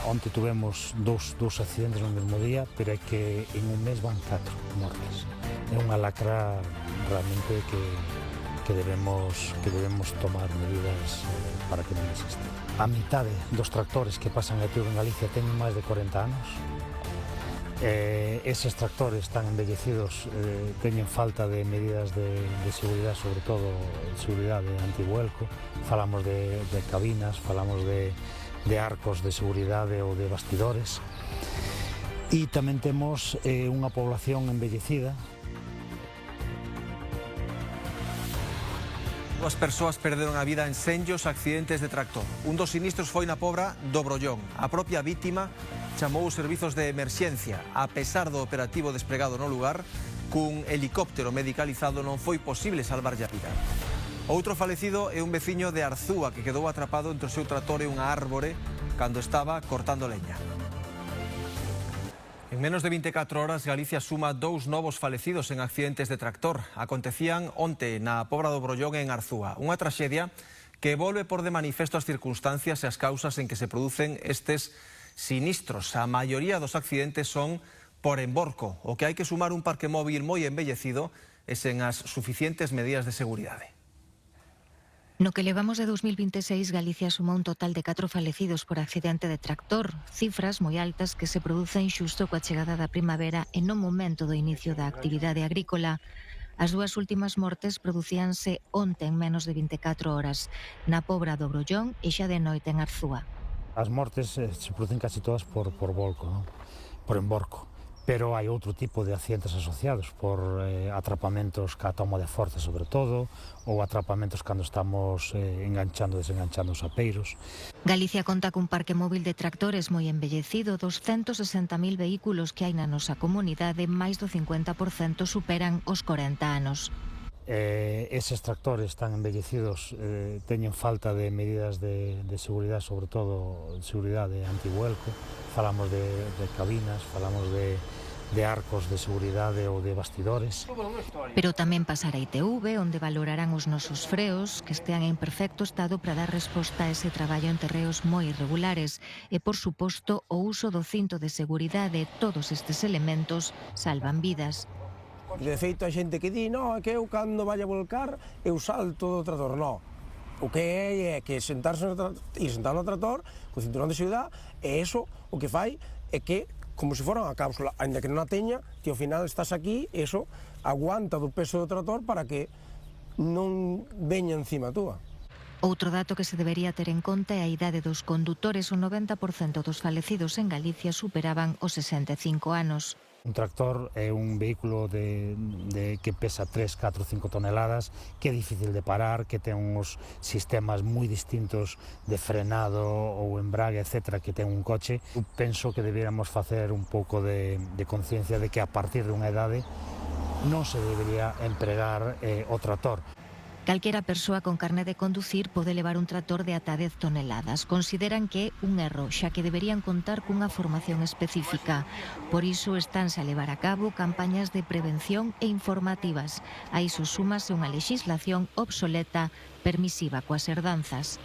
Onte tuvemos dous accidentes no mesmo día, pero é que en un mes van 4 mortes. É unha lacra realmente que debemos tomar medidas para que non exista. A mitade dos tractores que pasan a en Galicia teñen máis de 40 anos. Eses tractores tan embellecidos teñen falta de medidas de seguridade, sobre todo de seguridade antivuelco. Falamos de cabinas, falamos de arcos de seguridade ou de bastidores. E tamén temos unha población embellecida. Dúas persoas perderon a vida en senllos accidentes de tractor. Un dos sinistros foi na Pobra do Brollón. A propia vítima chamou os servizos de emerxencia. A pesar do operativo desplegado no lugar, cun helicóptero medicalizado non foi posible salvarlle a vida. Outro falecido é un veciño de Arzúa que quedou atrapado entre o seu tractor e unha árbore cando estaba cortando leña. En menos de 24 horas, Galicia suma 2 novos falecidos en accidentes de tractor. Acontecían onte na Pobra do Brollón en Arzúa. Unha traxedia que volve por de manifesto as circunstancias e as causas en que se producen estes sinistros. A maioría dos accidentes son por emborco, o que hai que sumar un parque móvil moi embellecido e sen as suficientes medidas de seguridade. No que levamos de 2026, Galicia suma un total de 4 falecidos por accidente de tractor, cifras moi altas que se producen xusto coa chegada da primavera e no momento do inicio da actividade agrícola. As dúas últimas mortes producíanse onte en menos de 24 horas, na Pobra do Brollón e xa de noite en Arzúa. As mortes se producen casi todas por volco, non? Por emborco. Pero hai outro tipo de accidentes asociados por atrapamentos ca toma de forza, sobre todo, ou atrapamentos cando estamos enganchando e desenganchando os apeiros. Galicia conta cun parque móvil de tractores moi embellecido. 260.000 vehículos que hai na nosa comunidade, máis do 50% superan os 40 anos. Eses tractores tan embellecidos teñen falta de medidas de seguridade, sobre todo de seguridade antivuelco. Falamos de cabinas, falamos de arcos de seguridade ou de bastidores. Pero tamén pasar a ITV, onde valorarán os nosos freos, que estean en perfecto estado para dar resposta a ese traballo en terreos moi irregulares. E, por suposto, o uso do cinto de seguridade. Todos estes elementos salvan vidas. De feito, a xente que di, no, é que eu cando vai a volcar, eu salto do trator. No. O que é que sentarse no trator, e sentar no trator, co cinturón de seguridade, e eso o que fai é que, como se fora unha cápsula, ainda que non a teña, que ao final estás aquí, eso aguanta do peso do trator para que non veña encima túa. Outro dato que se debería ter en conta é a idade dos condutores. O 90% dos falecidos en Galicia superaban os 65 anos. Un tractor é un vehículo que pesa 3, 4, 5 toneladas, que é difícil de parar, que ten uns sistemas moi distintos de frenado ou embrague, etc., que ten un coche. Eu penso que deberíamos facer un pouco de conciencia de que a partir de unha idade non se debería empregar o tractor. Calquera persoa con carné de conducir pode levar un tractor de ata 10 toneladas. Consideran que é un erro, xa que deberían contar cunha formación específica. Por iso estánse a levar a cabo campañas de prevención e informativas. A iso súmase unha lexislación obsoleta permisiva coas herdanzas.